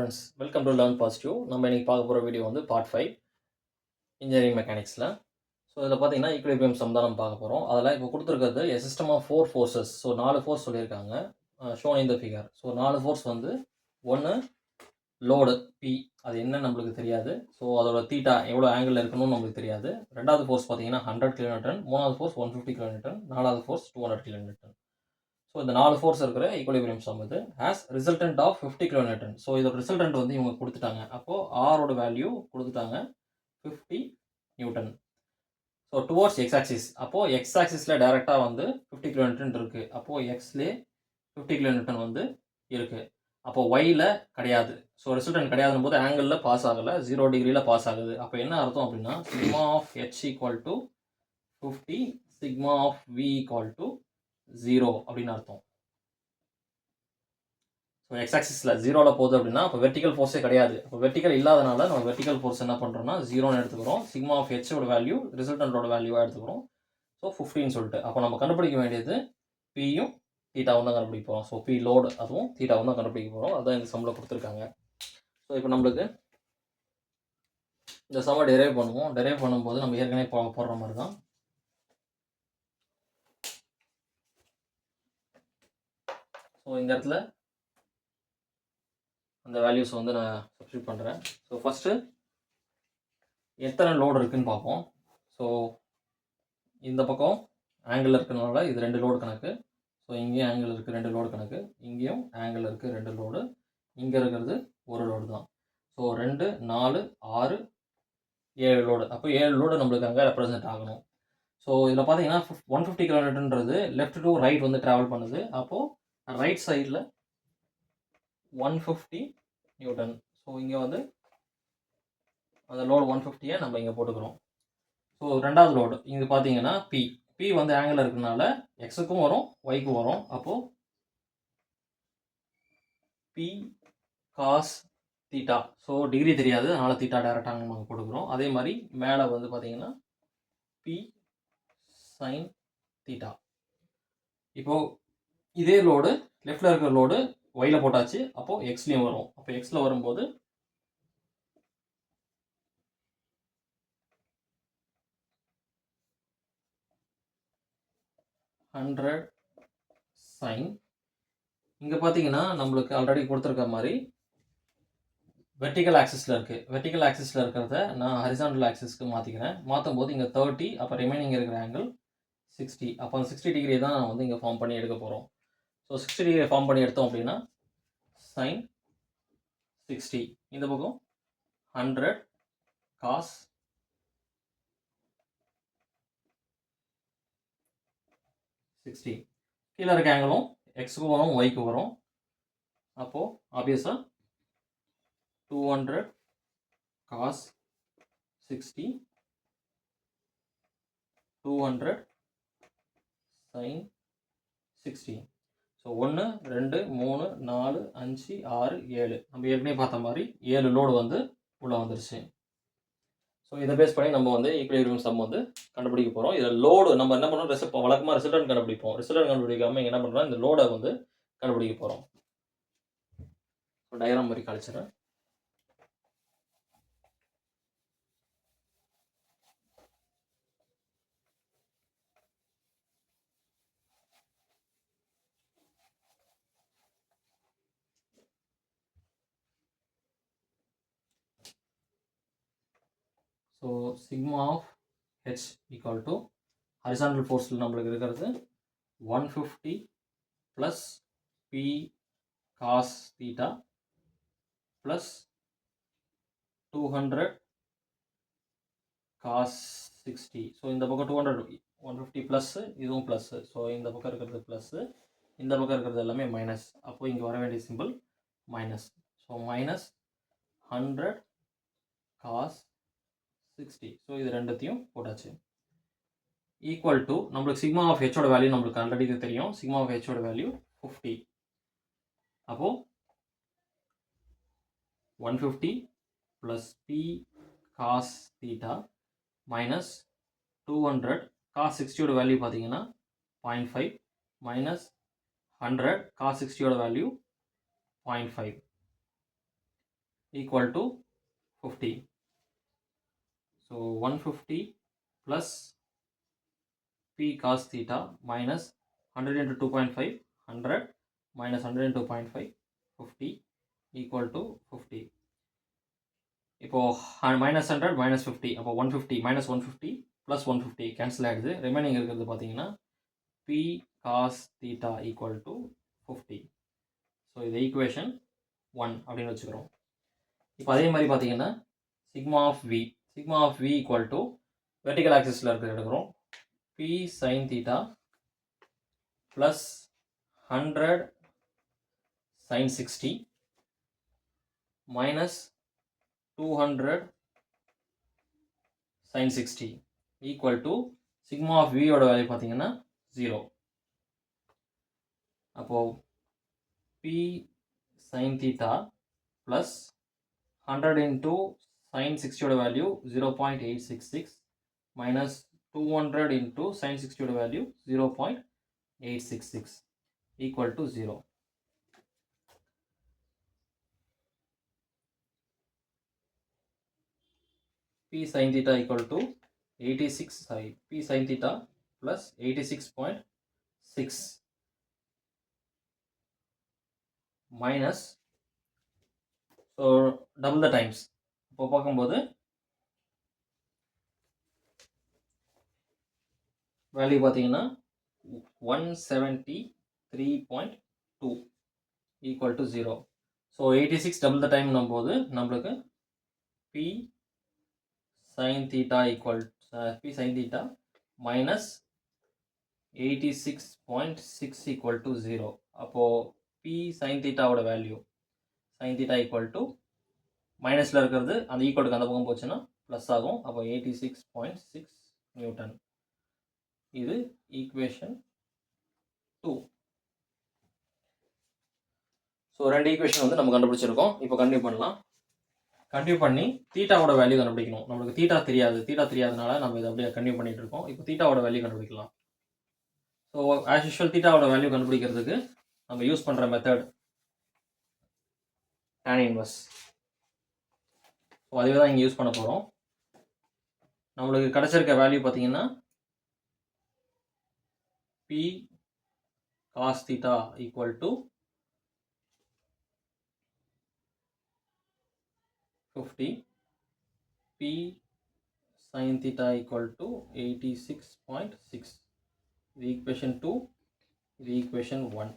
Friends, welcome to learn positive. நம்ம இன்னைக்கு பார்க்க போகிற வீடியோ வந்து பார்ட் 5 இன்ஜினியரிங் மெக்கானிக்ஸில். ஸோ இதில் பார்த்தீங்கன்னா ஈக்குலிபிரியம் சம் தான் நம்ம பார்க்க போகிறோம். அதில் இப்போ கொடுத்துருக்கிறது a system of 4 forces. So 4 force சொல்லியிருக்காங்க, shown in the figure. So 4 force வந்து ஒன்று லோடு பி, அது என்ன நம்மளுக்கு தெரியாது. ஸோ அதோட தீட்டா எவ்வளோ ஆங்கிளில் இருக்கணும்னு நம்மளுக்கு தெரியாது. ரெண்டாவது ஃபோர்ஸ் பார்த்தீங்கன்னா 100 கிலோமீட்டர், மூணாவது ஃபோர்ஸ் 150 கிலோமீட்டர், நாலாவது ஃபோர்ஸ் 200 கிலோமீட்டர். ஸோ இந்த 4 ஃபோர்ஸ் இருக்கிற ஈக்குலிபிரியம் சம் இது as resultant of 50 kilometre. So இதோட ரிசல்டன்ட் வந்து இவங்க கொடுத்துட்டாங்க. அப்போது ஆரோட வேல்யூ கொடுத்துட்டாங்க 50 newton. So towards X axis, அப்போது எக்ஸ் ஆக்சிஸில் டேரெக்டாக வந்து 50 கிலோமீட்டர் இருக்குது. அப்போது எக்ஸ்லேயே 50 கிலோமீட்டர் வந்து இருக்குது. அப்போது ஒயில் கிடையாது. ஸோ ரிசல்டன்ட் கிடையாதுன்னு போது ஆங்கிளில் பாஸ் ஆகலை, 0 டிகிரியில் பாஸ் ஆகுது. அப்போ என்ன அர்த்தம் அப்படின்னா sigma of H equal to 50, sigma of V equal to 0 அப்படின்னு அர்த்தம். ஸோ எக்ஸ் ஆக்சிஸில் 0ல் போகுது அப்படின்னா அப்போ வெர்டிக்கல் ஃபோர்ஸே கிடையாது. அப்போ வெர்டிக்கல் இல்லாதனால நம்ம வெர்டிக்கல் ஃபோர்ஸ் என்ன பண்ணுறோம்னா 0ன்னு எடுத்துக்கிறோம். சிக்மா ஆஃப் ஹெச்சோட வேல்யூ ரிசல்டன்டோட வேல்யூவாக எடுத்துக்கிறோம். ஸோ 50ன்னு சொல்லிட்டு அப்போ நம்ம கண்டுபிடிக்க வேண்டியது பியும் தீட்டாவும் தான் கண்டுபிடிக்க போகிறோம். ஸோ பி லோடு அதுவும் தீட்டாவும் தான் கண்டுபிடிக்க போகிறோம். அதுதான் இந்த சம்மில் கொடுத்துருக்காங்க. ஸோ இப்போ நம்மளுக்கு இந்த சம்மை டெரைவ் பண்ணுவோம். டெரைவ் பண்ணும்போது நம்ம ஏற்கனவே போடுற மாதிரி தான். ஸோ இந்த இடத்துல அந்த வேல்யூஸ் வந்து நான் சப்ஸ்டியூட் பண்ணுறேன். ஸோ ஃபஸ்ட்டு எத்தனை லோடு இருக்குதுன்னு பார்ப்போம். ஸோ இந்த பக்கம் ஆங்கிள் இருக்கிறதுனால இது 2 லோடு கணக்கு. ஸோ இங்கேயும் ஆங்கிள் இருக்குது 2 லோடு கணக்கு, இங்கேயும் ஆங்கிள் இருக்குது 2 லோடு, இங்கே இருக்கிறது ஒரு லோடு தான். So 2, 4, 6, 7 load. அப்போ 7 லோடு நம்மளுக்கு அங்கே ரெப்ரசன்ட் ஆகணும். ஸோ இதில் பார்த்தீங்கன்னா 150 கிலோமீட்டர்ன்றது லெஃப்ட் டு ரைட் வந்து ட்ராவல் பண்ணுது. அப்போது ரைட் சைடில் 150 நியூட்டன். ஸோ இங்கே வந்து அந்த லோடு 150 நம்ம இங்கே போட்டுக்கிறோம். ஸோ ரெண்டாவது லோடு இங்கே பார்த்தீங்கன்னா பி வந்து ஆங்கிள் இருக்கிறதுனால எக்ஸுக்கும் வரும் ஒய்க்கும் வரும். அப்போது P cos theta. So degree தெரியாது, அதனால் தீட்டா டேரெக்டாக நம்ம போட்டுக்கிறோம். அதே மாதிரி மேலே வந்து பார்த்தீங்கன்னா பி சைன் தீட்டா. இப்போது இதே லோடு லெஃப்டில் இருக்கிற லோடு ஒயில் போட்டாச்சு. அப்போது எக்ஸ்லேயும் வரும். அப்போ எக்ஸில் வரும்போது ஹண்ட்ரட் சைன். இங்கே பார்த்தீங்கன்னா நம்மளுக்கு ஆல்ரெடி கொடுத்துருக்க மாதிரி வெர்டிக்கல் ஆக்சிஸில் இருக்குது. வெர்டிக்கல் ஆக்சிஸில் இருக்கிறத நான் ஹரிசாண்டல் ஆக்சிஸ்க்கு மாற்றிக்கிறேன். மாற்றும் போது இங்கே 30, அப்போ ரிமைனிங் இருக்கிற ஆங்கிள் 60. அப்போ அந்த 60 டிகிரி தான் நான் வந்து இங்கே ஃபார்ம் பண்ணி எடுக்க போகிறோம். ஸோ 60 டிகிரி ஃபார்ம் பண்ணி எடுத்தோம் அப்படின்னா சைன் 60. இந்த பக்கம் 100 காஸ் 60. கீழே இருக்க ஆங்கிளும் எக்ஸுக்கும் வரும் ஒய்க்கு வரும். அப்போது ஆப்வியஸாக 200 காஸ் 60, 200 சைன் 60. ஸோ 1, 2, 3, 4, 5, 6, 7 நம்ம ஏற்கனவே பார்த்த மாதிரி 7 லோடு வந்து உள்ளே வந்துருச்சு. ஸோ இதை பேஸ் பண்ணி நம்ம வந்து ஈக்குலிபிரியம் சம் வந்து கண்டுபிடிக்க போகிறோம். இதில் லோடு நம்ம என்ன பண்ணுறோம், வழக்கமாக ரிசல்டன்ட் கண்டுபிடிப்போம். ரிசல்டன்ட் கண்டுபிடிக்காமல் என்ன பண்ணுறோம், இந்த லோடை வந்து கண்டுபிடிக்க போகிறோம். டயக்ராம் மாதிரி கழிச்சிடறேன். So sigma of H equal to horizontal ஃபோர்ஸில் நம்மளுக்கு இருக்கிறது 150 plus P cos theta plus 200 cos 60. So இந்த பக்கம் 200, 150 ப்ளஸ்ஸு, இதுவும் ப்ளஸ்ஸு. ஸோ இந்த பக்கம் இருக்கிறது ப்ளஸ்ஸு, இந்த பக்கம் இருக்கிறது எல்லாமே மைனஸ். அப்போது இங்கே வர வேண்டிய simple minus. So minus 100 cos 60. So இது ரெண்டுத்தையும் போட்டாச்சு. ஈக்குவல் டு நம்மளுக்கு சிக்மா ஆஃப் ஹெச்சோட வேல்யூ நம்மளுக்கு ஆல்ரெடி தெரியும். சிக்மா ஆஃப் ஹெச்சோட வேல்யூ 50. அப்போது 150 plus P cos theta minus 200 cos 60யோட வேல்யூ பார்த்தீங்கன்னா 0.5 மைனஸ் 100 காஸ் 60யோட value 0.5. equal to 50. So 150 plus P cos theta minus 100 into 2.5, 100 minus 100 into 0.5, 50 equal to 50. இப்போ மைனஸ் 100 மைனஸ் 50, அப்போ 150 மைனஸ் 150 ப்ளஸ் 150 கேன்சல் ஆகிடுது. Remaining இருக்கிறது பார்த்தீங்கன்னா P cos theta equal to 50. So இது equation 1 அப்படின்னு வச்சுக்கிறோம். இப்போ அதே மாதிரி பார்த்தீங்கன்னா sigma of V equal to vertical ஆக்சிஸில் இருக்கிற எடுக்கிறோம். P sin theta plus 100 sin 60 minus 200 sin 60 equal to sigma of V ஓட வேல்யூ பார்த்தீங்கன்னா 0. அப்போ P sin theta plus 100 into sin 60 ஓட வேல்யூ 0.866 minus 200 into sin 60 ஓட value 0.866 equal to 0. P sin theta equal to P sin theta plus 86.6 minus, so double the times. இப்போ பார்க்கும்போது value பார்த்தீங்கன்னா 173.2 equal to 0. So 86 double the time போது நம்மளுக்கு P sin theta equal P sin theta minus 86.6 equal to 0. அப்போ P sin theta ஓட value sin theta equal to மைனஸில் இருக்கிறது அந்த ஈக்குவலுக்கு அந்த பக்கம் போச்சுன்னா ப்ளஸ் ஆகும். அப்போ 86.6 நியூட்டன். இது ஈக்குவேஷன் 2. ஸோ 2 ஈக்குவேஷன் வந்து நம்ம கண்டுபிடிச்சிருக்கோம். இப்போ கண்டினியூ பண்ணலாம். கண்டினியூ பண்ணி தீட்டாவோட வேல்யூ கண்டுபிடிக்கணும். நம்மளுக்கு தீட்டா தெரியாதனால நம்ம இதை அப்படியே கண்டினியூ பண்ணிட்டு இருக்கோம். இப்போ தீட்டாவோட வேல்யூ கண்டுபிடிக்கலாம். ஸோ ஆஸ் யூஷுவல் தீட்டாவோட வேல்யூ கண்டுபிடிக்கிறதுக்கு நம்ம யூஸ் பண்ணுற மெத்தட் tan இன்வர்ஸ். ஸோ அதுவே தான் இங்கே யூஸ் பண்ண போகிறோம். நம்மளுக்கு கிடச்சிருக்க வேல்யூ பார்த்தீங்கன்னா P cos theta equal to 50, P sin theta equal to 86.6. இது equation 2, இது equation 1.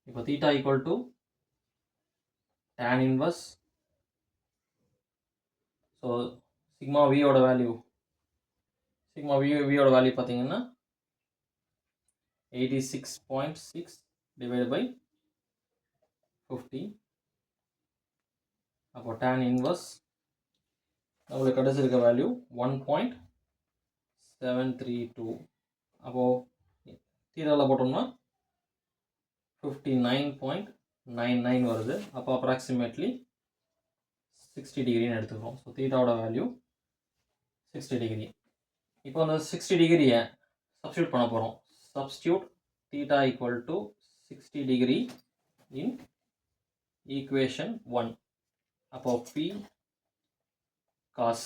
இப்போ theta equal to tan inverse. So sigma V ஓட வேல்யூ பார்த்தீங்கன்னா 86.6 divided by 50. அப்போ tan inverse நம்மளுக்கு கிடைச்சிருக்க வேல்யூ 1.732. அப்போது தீட்டாவில் போட்டோம்னா 59.99 வருது. அப்போ அப்ராக்சிமேட்லி 60 டிகிரின்னு எடுத்துக்கிறோம். ஸோ தீட்டாவோட வேல்யூ 60 டிகிரி. இப்போ அந்த 60 டிகிரியை சப்ஸ்டியூட் பண்ண போகிறோம். Substitute theta equal to 60 degree in equation 1. அப்போ P cos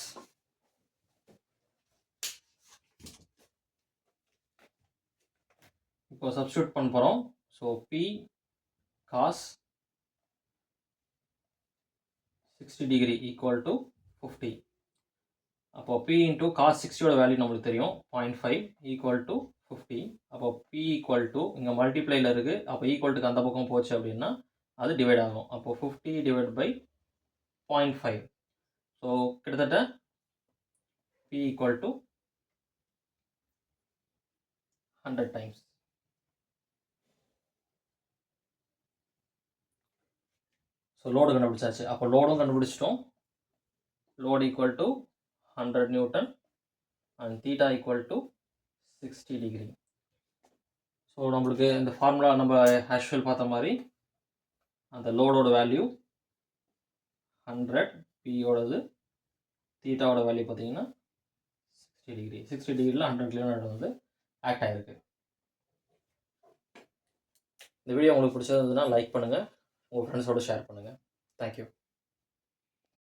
இப்போ சப்ஸ்டியூட் பண்ண போகிறோம். So P cos 60 degree equal to 50. அப்போ P இன்ட்டு cos 60ஓட வேல்யூ நம்மளுக்கு தெரியும் 0.5 ஈக்குவல் டு 50. அப்போ P ஈக்குவல் டு இங்கே மல்டிப்ளைல இருக்குது. அப்போ ஈக்குவல்ட்டுக்கு அந்த பக்கம் போச்சு அப்படின்னா அது டிவைட் ஆகும். அப்போ 50 டிவைட் பை 0.5. ஸோ கிட்டத்தட்ட P equal to 100 times. So load கண்டுபிடிச்சாச்சு. அப்போ லோடும் கண்டுபிடிச்சிட்டோம். Load equal to 100 Newton and theta equal to 60 degree. So நம்மளுக்கு இந்த ஃபார்முலா நம்ம ஆக்சுவல் பார்த்த மாதிரி அந்த லோடோட வேல்யூ 100, பியோடது தீட்டாவோட வேல்யூ பார்த்தீங்கன்னா 60 டிகிரி. 60 டிகிரியில் 100 கிலோமீட்டர் வந்து ஆக்ட் ஆகிருக்கு. இந்த வீடியோ உங்களுக்கு பிடிச்சிருந்ததுன்னா லைக் பண்ணுங்கள், உங்கள் ஃப்ரெண்ட்ஸோடு ஷேர் பண்ணுங்கள். தேங்க்யூ.